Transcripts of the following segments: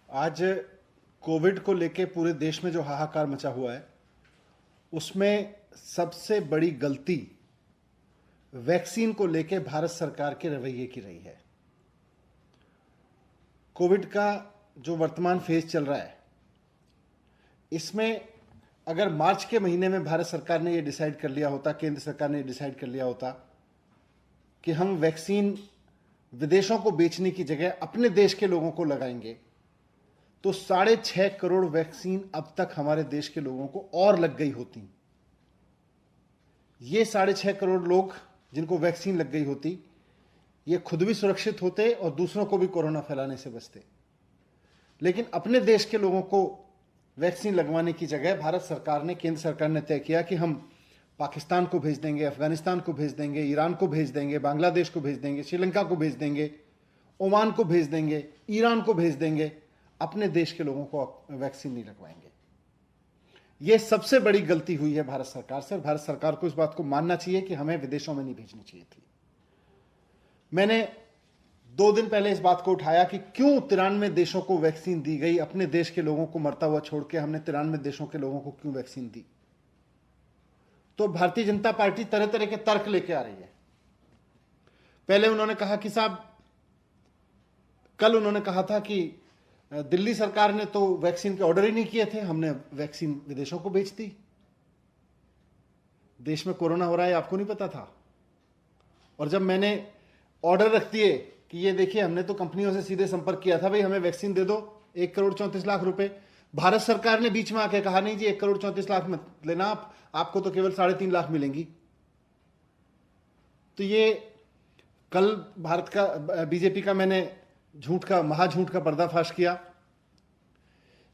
आज कोविड को लेके पूरे देश में जो हाहाकार मचा हुआ है उसमें सबसे बड़ी गलती वैक्सीन को लेके भारत सरकार के रवैये की रही है। कोविड का जो वर्तमान फेज चल रहा है इसमें अगर मार्च के महीने में भारत सरकार ने ये डिसाइड कर लिया होता, केंद्र सरकार ने ये डिसाइड कर लिया होता कि हम वैक्सीन विदेशों को बेचने की जगह अपने देश के लोगों को लगाएंगे, तो 6.5 करोड़ वैक्सीन अब तक हमारे देश के लोगों को और लग गई होती। ये 6.5 करोड़ लोग जिनको वैक्सीन लग गई होती, ये खुद भी सुरक्षित होते और दूसरों को भी कोरोना फैलाने से बचते। लेकिन अपने देश के लोगों को वैक्सीन लगवाने की जगह भारत सरकार ने, केंद्र सरकार ने तय किया कि हम पाकिस्तान को भेज देंगे, अफगानिस्तान को भेज देंगे, ईरान को भेज देंगे, बांग्लादेश को भेज देंगे, श्रीलंका को भेज देंगे, ओमान को भेज देंगे, ईरान को भेज देंगे, अपने देश के लोगों को वैक्सीन नहीं लगवाएंगे। यह सबसे बड़ी गलती हुई है भारत सरकार से। भारत सरकार को इस बात को मानना चाहिए कि हमें विदेशों में नहीं भेजनी चाहिए थी। मैंने 2 दिन पहले इस बात को उठाया कि क्यों 93 देशों को वैक्सीन दी गई, अपने देश के लोगों को मरता हुआ छोड़ के हमने 93 देशों के लोगों को क्यों वैक्सीन दी। तो भारतीय जनता पार्टी तरह तरह के तर्क लेके आ रही है। पहले उन्होंने कहा कि साहब, कल उन्होंने कहा था कि दिल्ली सरकार ने तो वैक्सीन के ऑर्डर ही नहीं किए थे, हमने वैक्सीन विदेशों को बेच दी। देश में कोरोना हो रहा है आपको नहीं पता था। और जब मैंने ऑर्डर रख दिए कि ये देखिए, हमने तो कंपनियों से सीधे संपर्क किया था, भाई हमें वैक्सीन दे दो, 1,34,00,000 रुपए, भारत सरकार ने बीच में आके कहा नहीं जी 1,34,00,000 मत लेना, आपको तो केवल 3.5 लाख मिलेंगी। तो ये कल भारत का, बीजेपी का मैंने महाझूठ का पर्दाफाश किया।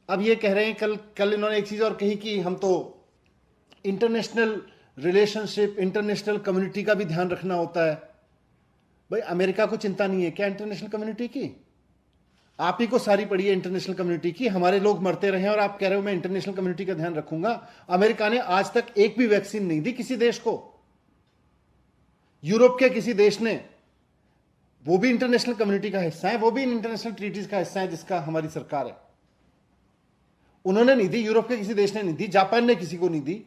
अब ये कह रहे हैं, कल इन्होंने एक चीज और कही कि हम तो इंटरनेशनल रिलेशनशिप, इंटरनेशनल कम्युनिटी का भी ध्यान रखना होता है। भाई अमेरिका को चिंता नहीं है क्या इंटरनेशनल कम्युनिटी की? आप ही को सारी पड़ी है इंटरनेशनल कम्युनिटी की। हमारे लोग मरते रहे और आप कह रहे हो मैं इंटरनेशनल कम्युनिटी का ध्यान रखूंगा। अमेरिका ने आज तक एक भी वैक्सीन नहीं दी किसी देश को। यूरोप के किसी देश ने, वो भी इंटरनेशनल कम्युनिटी का हिस्सा है, वो भी इंटरनेशनल ट्रीटीज का हिस्सा है जिसका हमारी सरकार है, उन्होंने नहीं दी। यूरोप के किसी देश ने नहीं दी, जापान ने किसी को नहीं दी।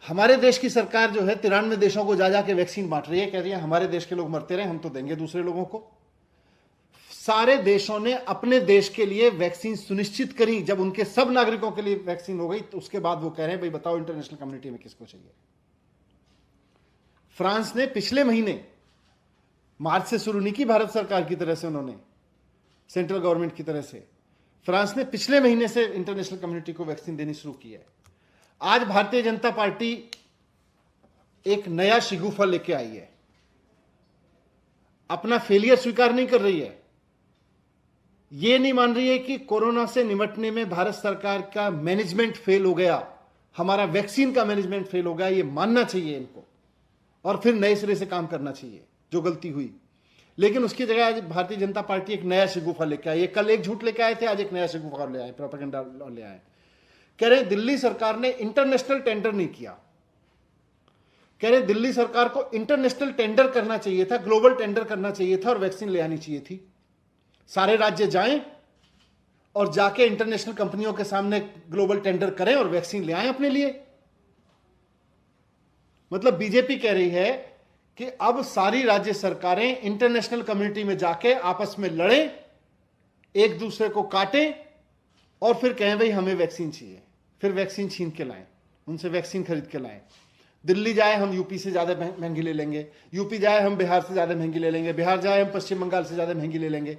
हमारे देश की सरकार जो है 93 देशों को जा जाके वैक्सीन बांट रही है, कह रही है हमारे देश के लोग मरते रहे, हम तो देंगे दूसरे लोगों को। सारे देशों ने अपने देश के लिए वैक्सीन सुनिश्चित करी। जब उनके सब नागरिकों के लिए वैक्सीन हो गई तो उसके बाद वो कह रहे हैं भाई बताओ इंटरनेशनल कम्युनिटी में किसको चाहिए। फ्रांस ने पिछले महीने, मार्च से शुरू नहीं की भारत सरकार की तरह से, उन्होंने सेंट्रल गवर्नमेंट की तरह से, फ्रांस ने पिछले महीने से इंटरनेशनल कम्युनिटी को वैक्सीन देनी शुरू की है। आज भारतीय जनता पार्टी एक नया शिगुफा लेके आई है, अपना फेलियर स्वीकार नहीं कर रही है। यह नहीं मान रही है कि कोरोना से निपटने में भारत सरकार का मैनेजमेंट फेल हो गया, हमारा वैक्सीन का मैनेजमेंट फेल हो गया। यह मानना चाहिए इनको और फिर नए सिरे से काम करना चाहिए जो गलती हुई। लेकिन उसकी जगह आज भारतीय जनता पार्टी एक नया शिगुफा लेके आई है। कल एक झूठ लेके आए थे, आज एक नया शिगुफा ले आए, प्रोपेगेंडा ले आए। कह रहे दिल्ली सरकार ने इंटरनेशनल टेंडर नहीं किया। कह रहे दिल्ली सरकार को इंटरनेशनल टेंडर करना चाहिए था, ग्लोबल टेंडर करना चाहिए था और वैक्सीन ले आनी चाहिए थी। सारे राज्य जाएं और जाके इंटरनेशनल कंपनियों के सामने ग्लोबल टेंडर करें और वैक्सीन ले आएं अपने लिए। मतलब बीजेपी कह रही है कि अब सारी राज्य सरकारें इंटरनेशनल कम्युनिटी में जाके आपस में लड़ें, एक दूसरे को काटें और फिर कहें भाई हमें वैक्सीन चाहिए, फिर वैक्सीन छीन के लाएं, उनसे वैक्सीन खरीद के लाएं। दिल्ली जाए हम यूपी से ज्यादा महंगी ले लेंगे, यूपी जाए हम बिहार से ज्यादा महंगी ले लेंगे, बिहार जाए हम पश्चिम बंगाल से ज्यादा महंगी ले लेंगे।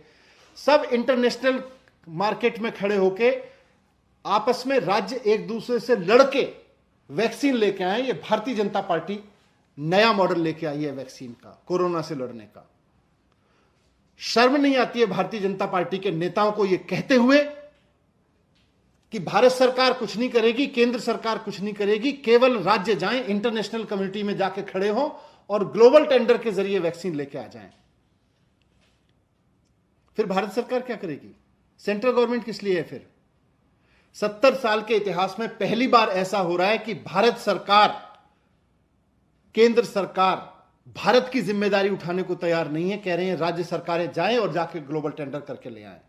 सब इंटरनेशनल मार्केट में खड़े होके आपस में राज्य एक दूसरे से लड़के वैक्सीन लेके आए। ये भारतीय जनता पार्टी नया मॉडल लेके आई है वैक्सीन का, कोरोना से लड़ने का। शर्म नहीं आती है भारतीय जनता पार्टी के नेताओं को यह कहते हुए कि भारत सरकार कुछ नहीं करेगी, केंद्र सरकार कुछ नहीं करेगी, केवल राज्य जाएं, इंटरनेशनल कम्युनिटी में जाके खड़े हों और ग्लोबल टेंडर के जरिए वैक्सीन लेके आ जाएं। फिर भारत सरकार क्या करेगी? सेंट्रल गवर्नमेंट किस लिए है फिर? 70 साल के इतिहास में पहली बार ऐसा हो रहा है कि भारत सरकार, केंद्र सरकार भारत की जिम्मेदारी उठाने को तैयार नहीं है। कह रहे हैं राज्य सरकारें जाएं और जाके ग्लोबल टेंडर करके ले आए।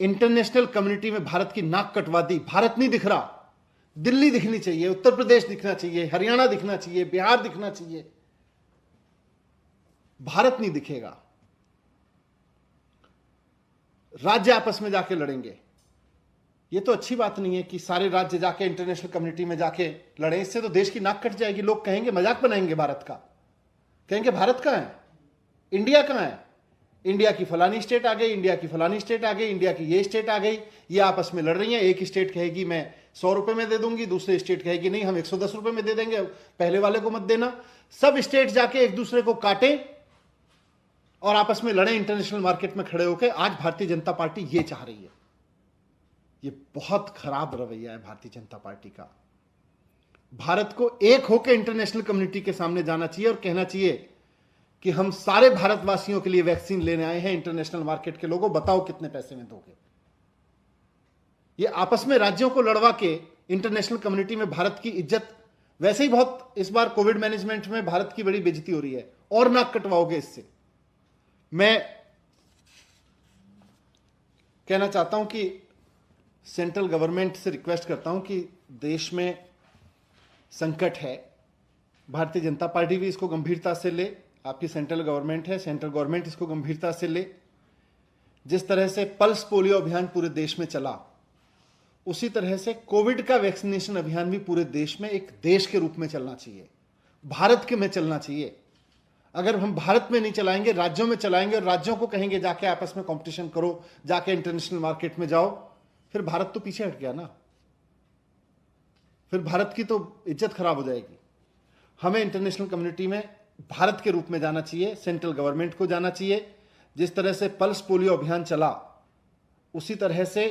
इंटरनेशनल कम्युनिटी में भारत की नाक कटवा दी। भारत नहीं दिख रहा, दिल्ली दिखनी चाहिए, उत्तर प्रदेश दिखना चाहिए, हरियाणा दिखना चाहिए, बिहार दिखना चाहिए। भारत नहीं दिखेगा। राज्य आपस में जाके लड़ेंगे। ये तो अच्छी बात नहीं है कि सारे राज्य जाके इंटरनेशनल कम्युनिटी में जाके लड़े। इससे तो देश की नाक कट जाएगी। लोग कहेंगे, मजाक बनाएंगे भारत का, कहेंगे भारत कहां है, इंडिया कहां है, इंडिया की फलानी स्टेट आ गई, इंडिया की फलानी स्टेट आ गई, इंडिया की ये स्टेट आ गई, ये आपस में लड़ रही है। एक स्टेट कहेगी मैं 100 रुपए में दे दूंगी, दूसरी स्टेट कहेगी नहीं हम 110 रुपए में दे देंगे, पहले वाले को मत देना। सब स्टेट जाके एक दूसरे को काटे और आपस में लड़े, इंटरनेशनल मार्केट में खड़े होकर। आज भारतीय जनता पार्टी ये चाह रही है। ये बहुत खराब रवैया है भारतीय जनता पार्टी का। भारत को एक होकर इंटरनेशनल कम्युनिटी के सामने जाना चाहिए और कहना चाहिए कि हम सारे भारतवासियों के लिए वैक्सीन लेने आए हैं। इंटरनेशनल मार्केट के लोगों, बताओ कितने पैसे में दोगे। ये आपस में राज्यों को लड़वा के इंटरनेशनल कम्युनिटी में भारत की इज्जत, वैसे ही बहुत इस बार कोविड मैनेजमेंट में भारत की बड़ी बेइज्जती हो रही है, और नाक कटवाओगे इससे। मैं कहना चाहता हूं कि सेंट्रल गवर्नमेंट से रिक्वेस्ट करता हूं कि देश में संकट है, भारतीय जनता पार्टी भी इसको गंभीरता से ले। आपकी सेंट्रल गवर्नमेंट है, सेंट्रल गवर्नमेंट इसको गंभीरता से ले। जिस तरह से पल्स पोलियो अभियान पूरे देश में चला, उसी तरह से कोविड का वैक्सीनेशन अभियान भी पूरे देश में एक देश के रूप में चलना चाहिए, भारत के में चलना चाहिए। अगर हम भारत में नहीं चलाएंगे, राज्यों में चलाएंगे और राज्यों को कहेंगे जाके आपस में कंपटीशन करो, जाके इंटरनेशनल मार्केट में जाओ, फिर भारत तो पीछे हट गया ना। फिर भारत की तो इज्जत खराब हो जाएगी। हमें इंटरनेशनल कम्युनिटी में भारत के रूप में जाना चाहिए, सेंट्रल गवर्नमेंट को जाना चाहिए। जिस तरह से पल्स पोलियो अभियान चला, उसी तरह से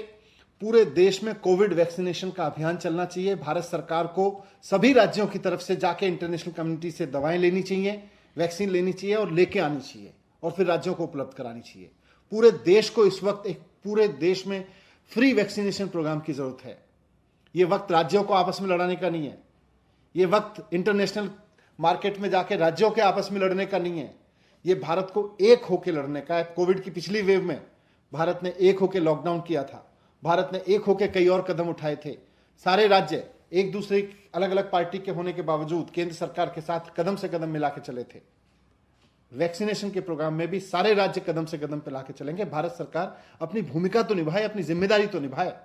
पूरे देश में कोविड वैक्सीनेशन का अभियान चलना चाहिए। भारत सरकार को सभी राज्यों की तरफ से जाके इंटरनेशनल कम्युनिटी से दवाएं लेनी चाहिए, वैक्सीन लेनी चाहिए और लेके आनी चाहिए, और फिर राज्यों को उपलब्ध करानी चाहिए। पूरे देश को इस वक्त एक पूरे देश में फ्री वैक्सीनेशन प्रोग्राम की जरूरत है। यह वक्त राज्यों को आपस में लड़ाने का नहीं है। यह वक्त इंटरनेशनल मार्केट में जाके राज्यों के आपस में लड़ने का नहीं है। यह भारत को एक होकर लड़ने का है। कोविड की पिछली वेव में भारत ने एक होकर लॉकडाउन किया था, भारत ने एक होकर कई और कदम उठाए थे। सारे राज्य एक दूसरे अलग अलग पार्टी के होने के बावजूद केंद्र सरकार के साथ कदम से कदम मिला के चले थे। वैक्सीनेशन के प्रोग्राम में भी सारे राज्य कदम से कदम मिला के चलेंगे। भारत सरकार अपनी भूमिका तो निभाए, अपनी जिम्मेदारी तो निभाए।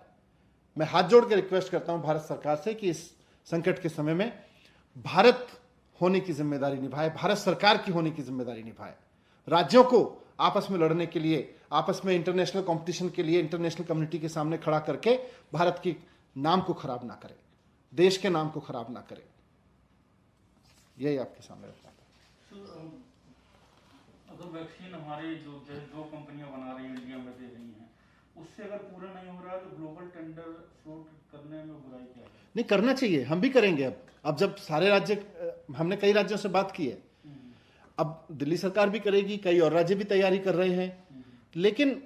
मैं हाथ जोड़ के रिक्वेस्ट करता हूं भारत सरकार से कि इस संकट के समय में भारत होने की जिम्मेदारी निभाए, भारत सरकार की होने की जिम्मेदारी निभाए। राज्यों को आपस में लड़ने के लिए, आपस में इंटरनेशनल कंपटीशन के लिए इंटरनेशनल कम्युनिटी के सामने खड़ा करके भारत की नाम को खराब ना करे, देश के नाम को खराब ना करे। यही आपके सामने रखना था। अगर वैक्सीन हमारी जो कंपनियां बना रही हैं, इंडिया में दे रही हैं, उससे अगर पूरा नहीं हो रहा है तो ग्लोबल टेंडर फ्लोट करने में बुराई क्या है? नहीं, करना चाहिए, हम भी करेंगे। अब जब सारे राज्य, हमने कई राज्यों से बात की है, अब दिल्ली सरकार भी करेगी, कई और राज्य भी तैयारी कर रहे हैं। लेकिन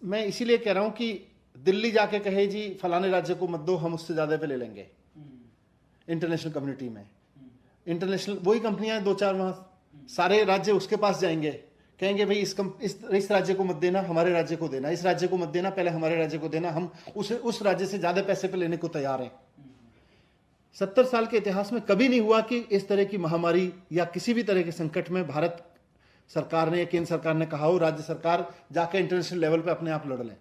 मैं इसीलिए कह रहा हूं कि दिल्ली जाके कहे जी फलाने राज्य को मत दो, हम उससे ज्यादा पे ले लेंगे इंटरनेशनल कम्युनिटी में। इंटरनेशनल वही कंपनियां 2-4 वहां, सारे राज्य उसके पास जाएंगे, कहेंगे भाई इस राज्य को मत देना, हमारे राज्य को देना, इस राज्य को मत देना, पहले हमारे राज्य को देना, हम उस राज्य से ज्यादा पैसे पे लेने को तैयार हैं। 70 साल के इतिहास में कभी नहीं हुआ कि इस तरह की महामारी या किसी भी तरह के संकट में भारत सरकार ने या केंद्र सरकार ने कहा हो राज्य सरकार जाकर इंटरनेशनल लेवल पे अपने आप लड़ लें।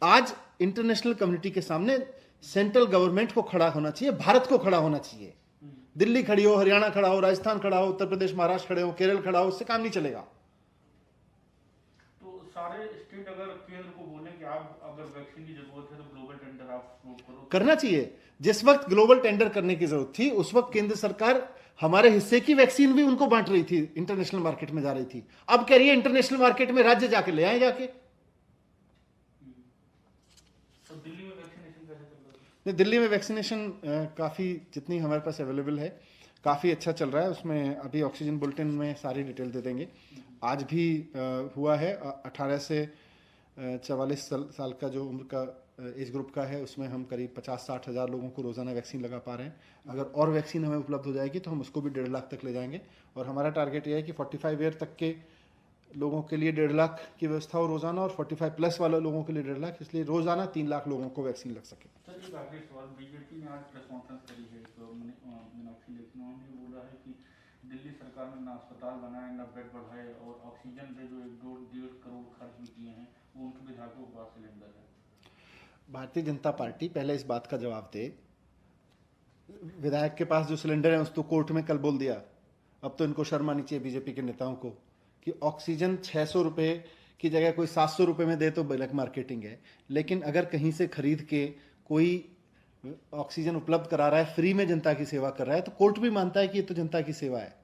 आज इंटरनेशनल कम्युनिटी के सामने सेंट्रल गवर्नमेंट को खड़ा होना चाहिए, भारत को खड़ा होना चाहिए। दिल्ली खड़ी हो, हरियाणा खड़ा हो, राजस्थान खड़ा हो, उत्तर प्रदेश महाराष्ट्र खड़े हो, केरल खड़ा हो, उससे काम नहीं चलेगा। तो सारे स्टेट अगर केंद्र को बोले कि आप अगर वैक्सीन की जरूरत है तो ग्लोबल टेंडर आप करो, करना चाहिए। जिस वक्त ग्लोबल टेंडर करने की जरूरत थी उस वक्त केंद्र सरकार हमारे हिस्से की वैक्सीन भी उनको बांट रही थी, इंटरनेशनल मार्केट में जा रही थी। अब कह रही है इंटरनेशनल मार्केट में राज्य जाके ले आए जाके। तो दिल्ली में वैक्सीनेशन कैसे चल रहा है? नहीं, दिल्ली में वैक्सीनेशन काफी जितनी हमारे पास अवेलेबल है काफी अच्छा चल रहा है। उसमें अभी ऑक्सीजन बुलेटिन में सारी डिटेल दे देंगे। आज भी हुआ है 18 से 44 साल का जो उम्र का एज ग्रुप का है, उसमें हम करीब 50-60 हज़ार लोगों को रोज़ाना वैक्सीन लगा पा रहे हैं। अगर और वैक्सीन हमें उपलब्ध हो जाएगी तो हम उसको भी 1.5 लाख तक ले जाएंगे, और हमारा टारगेट ये है कि 45 ईयर तक के लोगों के लिए 1.5 लाख की व्यवस्था हो रोज़ाना, और 45 प्लस वाले लोगों के लिए 1.5 लाख, इसलिए रोज़ाना 3 लाख लोगों को वैक्सीन लग सके। सर एक आखिरी सवाल, बीजेपी ने आज प्रेस कॉन्फ्रेंस करी है, तो मीनाक्षी लेखी, उन्होंने बोला है कि दिल्ली सरकार ने ना अस्पताल बनाए, ना बेड बढ़ाए, और ऑक्सीजन पे जो 1-1.5 करोड़ खर्च भी किए हैं वो उनके विधायकों के पास सिलेंडर है। भारतीय जनता पार्टी पहले इस बात का जवाब दे, विधायक के पास जो सिलेंडर है उस तो कोर्ट में कल बोल दिया, अब तो इनको शर्म आनी चाहिए बीजेपी के नेताओं को कि ऑक्सीजन 600 रुपये की जगह कोई 700 रुपये में दे तो ब्लैक मार्केटिंग है, लेकिन अगर कहीं से खरीद के कोई ऑक्सीजन उपलब्ध करा रहा है, फ्री में जनता की सेवा कर रहा है, तो कोर्ट भी मानता है कि ये तो जनता की सेवा है।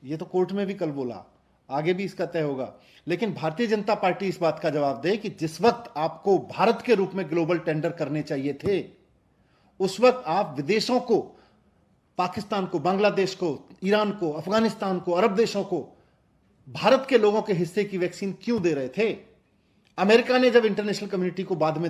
ये तो कोर्ट में भी कल बोला, आगे भी इसका तय होगा। लेकिन भारतीय जनता पार्टी इस बात का जवाब दे कि जिस वक्त आपको भारत के रूप में ग्लोबल टेंडर करने चाहिए थे, उस वक्त आप विदेशों को, पाकिस्तान को, बांग्लादेश को, ईरान को, अफगानिस्तान को, अरब देशों को भारत के लोगों के हिस्से की वैक्सीन क्यों दे रहे थे? अमेरिका ने जब इंटरनेशनल कम्युनिटी को बाद में